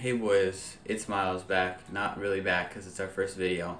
Hey boys, it's Miles back. Not really back because it's our first video.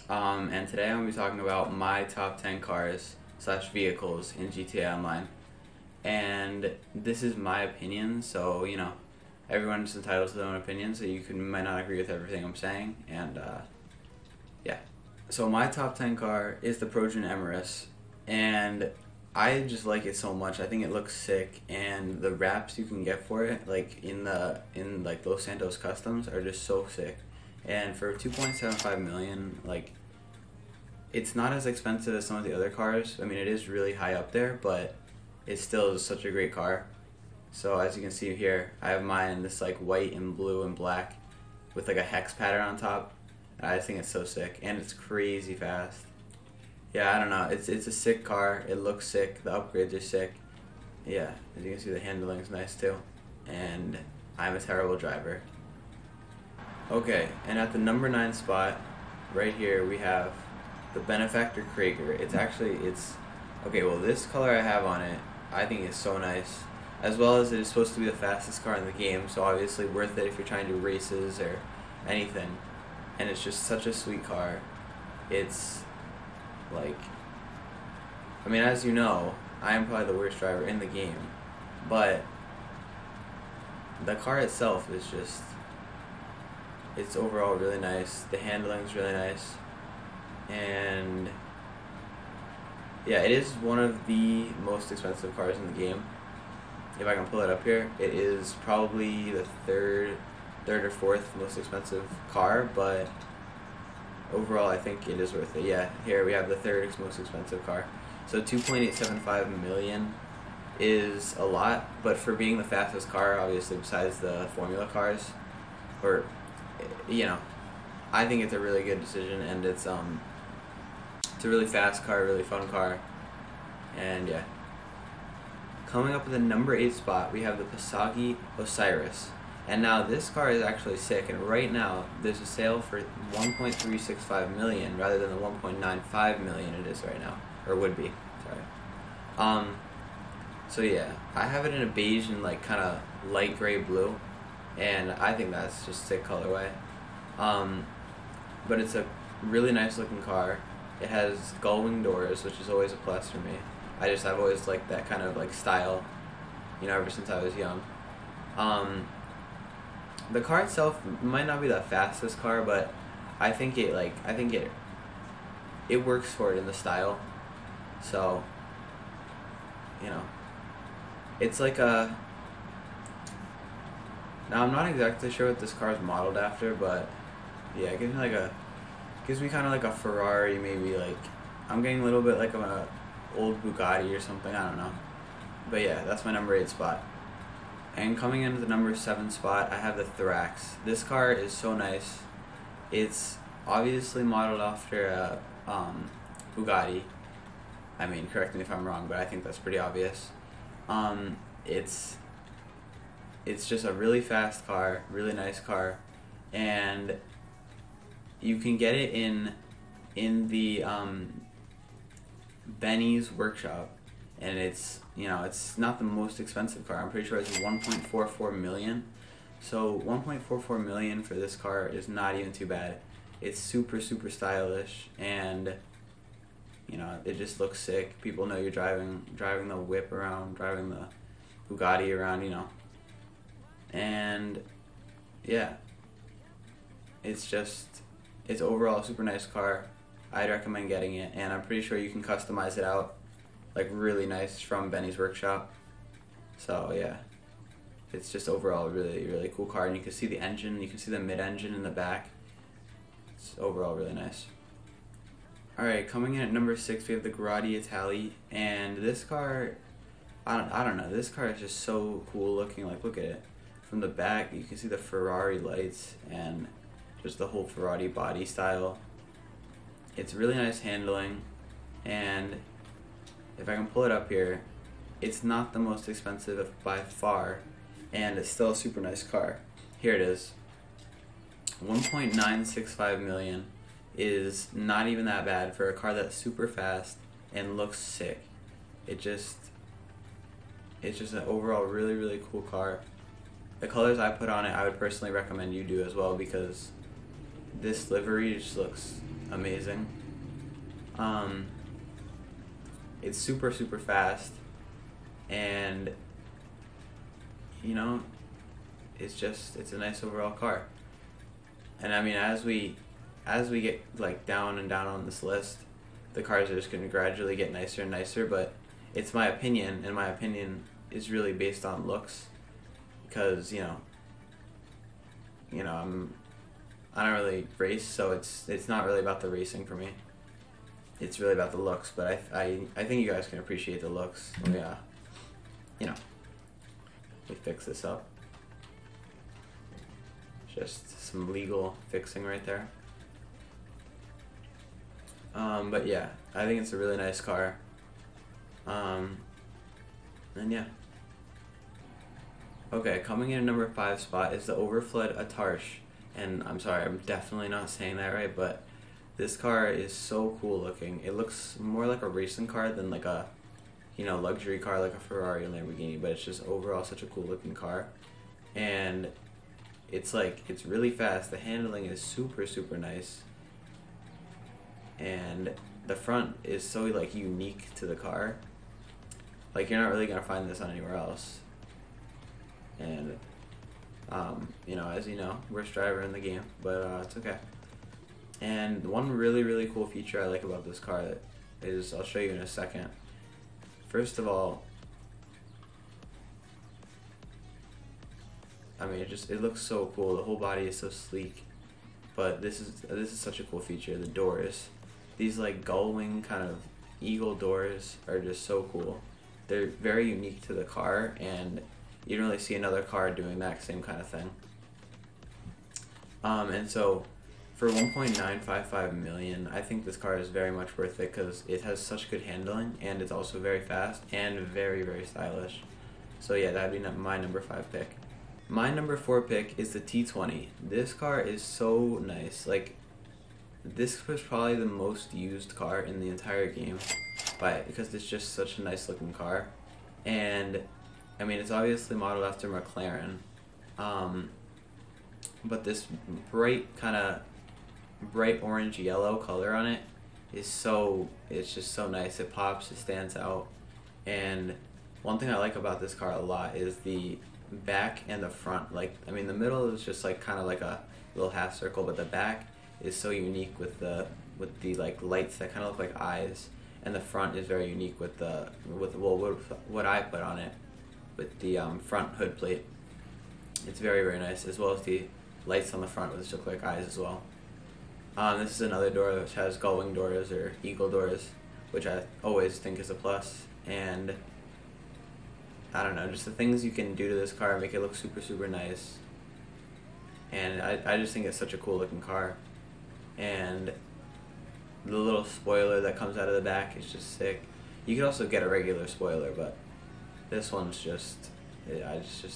And today I'm going to be talking about my top 10 cars slash vehicles in GTA Online. And this is my opinion, so everyone's entitled to their own opinion, so might not agree with everything I'm saying. And yeah. So my top 10 car is the Projan Emirates, and I just like it so much. I think it looks sick, and the wraps you can get for it, like in Los Santos Customs, are just so sick. And for 2.75 million, like, it's not as expensive as some of the other cars. I mean, it is really high up there, but it still is such a great car. So as you can see here, I have mine in this like white and blue and black with like a hex pattern on top. I just think it's so sick, and it's crazy fast. Yeah, I don't know. It's a sick car. It looks sick. The upgrades are sick. Yeah, as you can see, the handling is nice too. And I'm a terrible driver. Okay, and at the number 9 spot, right here, we have the Benefactor Krager. Okay, well, this color I have on it, I think is so nice. As well as it is supposed to be the fastest car in the game, so obviously worth it if you're trying to do races or anything. And it's just such a sweet car. It's like, I mean, as you know, I am probably the worst driver in the game, but the car itself is just, it's overall really nice. The handling is really nice, and yeah, it is one of the most expensive cars in the game. If I can pull it up here, it is probably the third or fourth most expensive car, but overall I think it is worth it. Yeah, here we have the third most expensive car. So 2.875 million is a lot, but for being the fastest car, obviously besides the formula cars, or I think it's a really good decision, and it's a really fast car, really fun car, and yeah. Coming up with the number 8 spot, we have the Passagi Osiris. And now this car is actually sick, and right now there's a sale for 1.365 million rather than the 1.95 million it is right now, or would be. Sorry. So yeah, I have it in a beige and like kind of light gray blue, and I think that's just sick colorway. But it's a really nice looking car. It has gull wing doors, which is always a plus for me. I've always liked that kind of like style, ever since I was young. The car itself might not be the fastest car, but I think it works for it in the style. So, it's like a, now I'm not exactly sure what this car is modeled after, but yeah, it gives me kind of like a Ferrari, maybe. Like, I'm getting a little bit like an old Bugatti or something, I don't know. But yeah, that's my number 8 spot. And coming into the number 7 spot, I have the Thorax. This car is so nice. It's obviously modeled after a Bugatti. I mean, correct me if I'm wrong, but I think that's pretty obvious. It's just a really fast car, really nice car, and you can get it in the Benny's workshop. And it's not the most expensive car. I'm pretty sure it's 1.44 million. So 1.44 million for this car is not even too bad. It's super stylish, and it just looks sick. People know you're driving the whip around, driving the Bugatti around, And yeah, it's overall a super nice car. I'd recommend getting it, and I'm pretty sure you can customize it out like really nice from Benny's workshop. So yeah, it's just overall a really cool car, and you can see the engine, you can see the mid-engine in the back. It's overall really nice. Alright, coming in at number 6, we have the Grotti Itali, and this car, I don't know, this car is just so cool looking. Like, look at it. From the back, you can see the Ferrari lights and just the whole Ferrari body style. It's really nice handling, and if I can pull it up here, it's not the most expensive by far, and it's still a super nice car. Here it is. 1.965 million is not even that bad for a car that's super fast and looks sick. It's just an overall really cool car. the colors I put on it, I would personally recommend you do as well, because this livery just looks amazing. It's super super fast, and you know, it's a nice overall car. And I mean, as we get like down and down on this list, the cars are just going to gradually get nicer and nicer. But it's my opinion, and my opinion is really based on looks, because I don't really race, so it's not really about the racing for me. It's really about the looks. But I think you guys can appreciate the looks. We fix this up. Just some legal fixing right there. But yeah, I think it's a really nice car. And yeah. Okay, coming in at number 5 spot is the Overflood Atarsh. And I'm sorry, I'm definitely not saying that right, but this car is so cool looking. It looks more like a racing car than like a luxury car like a Ferrari and Lamborghini, but it's just overall such a cool looking car. And it's really fast. The handling is super super nice, and the front is so like unique to the car. Like, you're not really gonna find this on anywhere else. And as you know, worst driver in the game, but it's okay. And one really really cool feature I like about this car is, I'll show you in a second. First of all, I mean, it looks so cool. The whole body is so sleek. But this is such a cool feature. The doors, these like gull wing kind of eagle doors, are just so cool. They're very unique to the car, and you don't really see another car doing that same kind of thing. And so for 1.955 million, I think this car is very much worth it, because it has such good handling, and it's also very fast and very very stylish. So yeah, that'd be my number 5 pick. My number 4 pick is the T20. This car is so nice. Like, this was probably the most used car in the entire game, because it's just such a nice looking car. And I mean, it's obviously modeled after McLaren, but this bright orange yellow color on it it's just so nice. It pops, it stands out. And one thing I like about this car a lot is the back and the front. Like, I mean, the middle is just like kind of like a little half circle, but the back is so unique with the like lights that kind of look like eyes, and the front is very unique with what I put on it with the front hood plate. It's very very nice, as well as the lights on the front, which look like eyes as well. This is another door which has gull wing doors or eagle doors, which I always think is a plus. And I don't know, just the things you can do to this car make it look super super nice. And I just think it's such a cool looking car. And the little spoiler that comes out of the back is just sick. You could also get a regular spoiler, but this one's just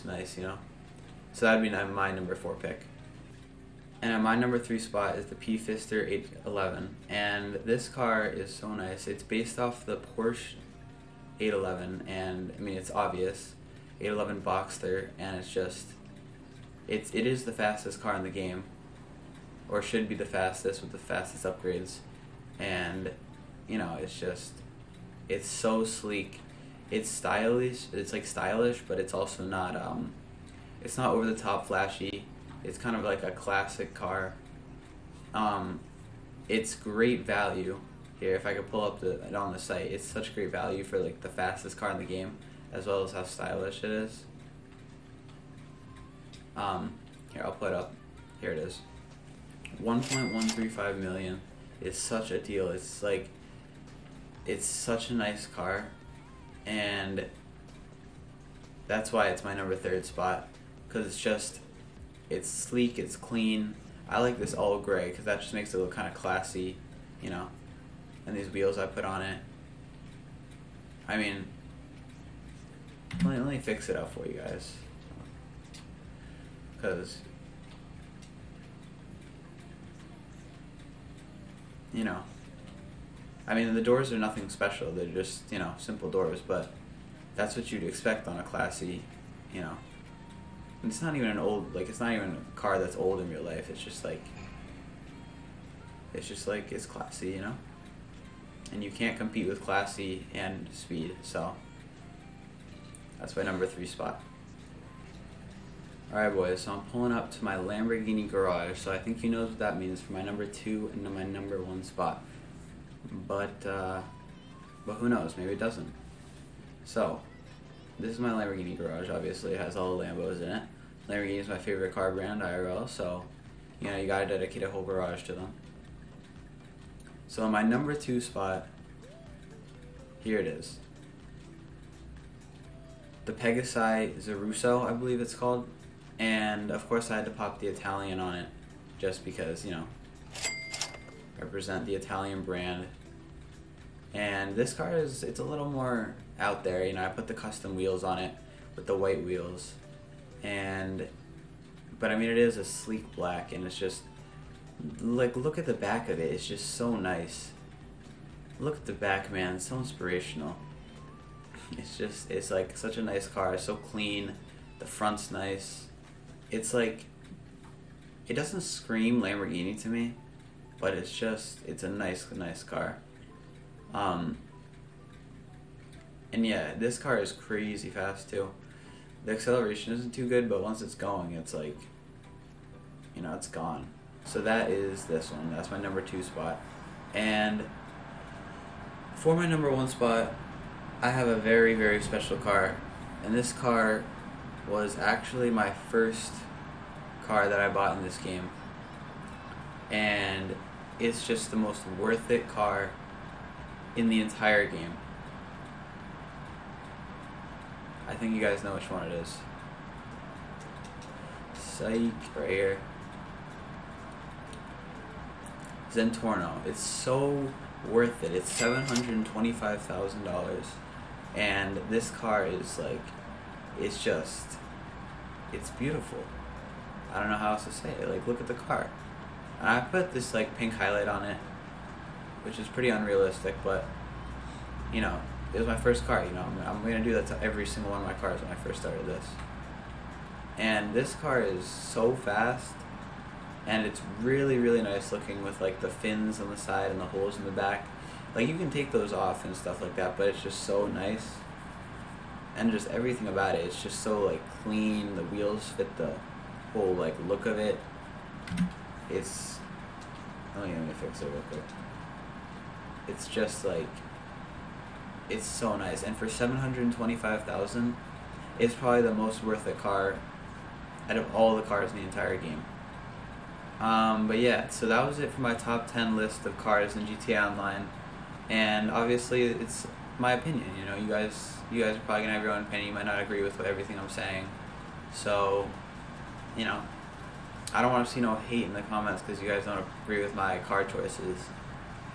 nice, you know? So that'd be my number 4 pick. And at my number 3 spot is the P-Fister 811. And this car is so nice. It's based off the Porsche 811, and I mean, it's obvious, 811 Boxster, and it is the fastest car in the game, or should be the fastest with the fastest upgrades. And it's so sleek. It's stylish. It's like stylish, but it's also not it's not over the top flashy. It's kind of like a classic car. It's great value. Here, if I could pull up it on the site, it's such great value for like the fastest car in the game, as well as how stylish it is. Here, I'll put it up. Here it is. 1.135 million is such a deal. It's such a nice car, and that's why it's my number 3 spot, because it's sleek, it's clean. I like this all gray because that just makes it look kind of classy, you know. And these wheels I put on it, I mean, let me fix it up for you guys, because I mean, the doors are nothing special. They're just, simple doors, but that's what you'd expect on a classy, it's not even an old, like, it's not even a car that's old in real life. It's just like it's classy, you know? And you can't compete with classy and speed, so that's my number 3 spot. Alright boys, so I'm pulling up to my Lamborghini garage, so I think you know what that means for my number 2 and my number 1 spot. But who knows, maybe it doesn't. So, this is my Lamborghini garage. Obviously it has all the Lambos in it. Lamborghini is my favorite car brand, IRL, so you know, you gotta dedicate a whole garage to them. So my number 2 spot, here it is. The Pegasi Zeruso, I believe it's called. And of course I had to pop the Italian on it, just because, you know, represent the Italian brand. And this car it's a little more out there, you know. I put the custom wheels on it with the white wheels, but I mean, it is a sleek black, and it's just like, look at the back of it. It's just so nice. Look at the back, man. It's so inspirational. It's like such a nice car. It's so clean. The front's nice. It's like, it doesn't scream Lamborghini to me, but it's a nice car. And yeah, this car is crazy fast too. The acceleration isn't too good, but once it's going, it's like, you know, it's gone. So that is this one. That's my number 2 spot. And for my number 1 spot, I have a very, very special car. And this car was actually my first car that I bought in this game. And it's just the most worth it car in the entire game. I think you guys know which one it is. Psych, right here. Zentorno. It's so worth it. It's $725,000, and this car is like, it's beautiful. I don't know how else to say it. Like, look at the car. And I put this like pink highlight on it, which is pretty unrealistic, but you know, it was my first car. You know, I'm gonna do that to every single one of my cars when I first started this. And this car is so fast, and it's really, really nice looking with like the fins on the side and the holes in the back. Like, you can take those off and stuff like that, but it's just so nice. And just everything about it, it's just so like clean. The wheels fit the whole like look of it. It's, let me fix it real quick. It's just like, it's so nice. And for $725,000, it's probably the most worth it car out of all the cars in the entire game. But yeah, so that was it for my top 10 list of cars in GTA Online. And obviously, it's my opinion. You know, you guys are probably gonna have your own opinion. You might not agree with everything I'm saying. So, you know, I don't want to see no hate in the comments because you guys don't agree with my car choices.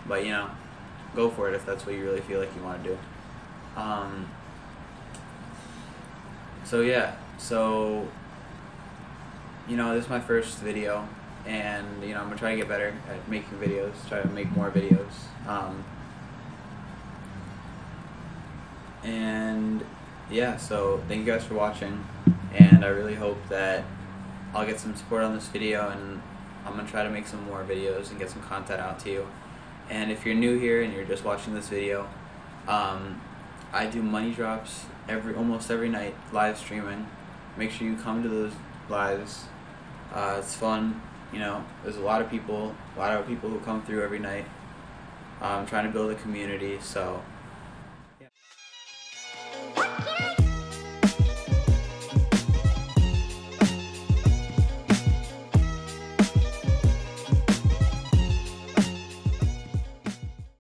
But you know, go for it if that's what you really feel like you want to do. So yeah, so you know, this is my first video, and you know, I'm gonna try to get better at making videos. Try to make more videos. And yeah, so thank you guys for watching, and I really hope that I'll get some support on this video, and I'm gonna try to make some more videos and get some content out to you. And if you're new here and you're just watching this video, I do money drops almost every night, live streaming. Make sure you come to those lives. It's fun. You know, there's a lot of people who come through every night. I'm trying to build a community, so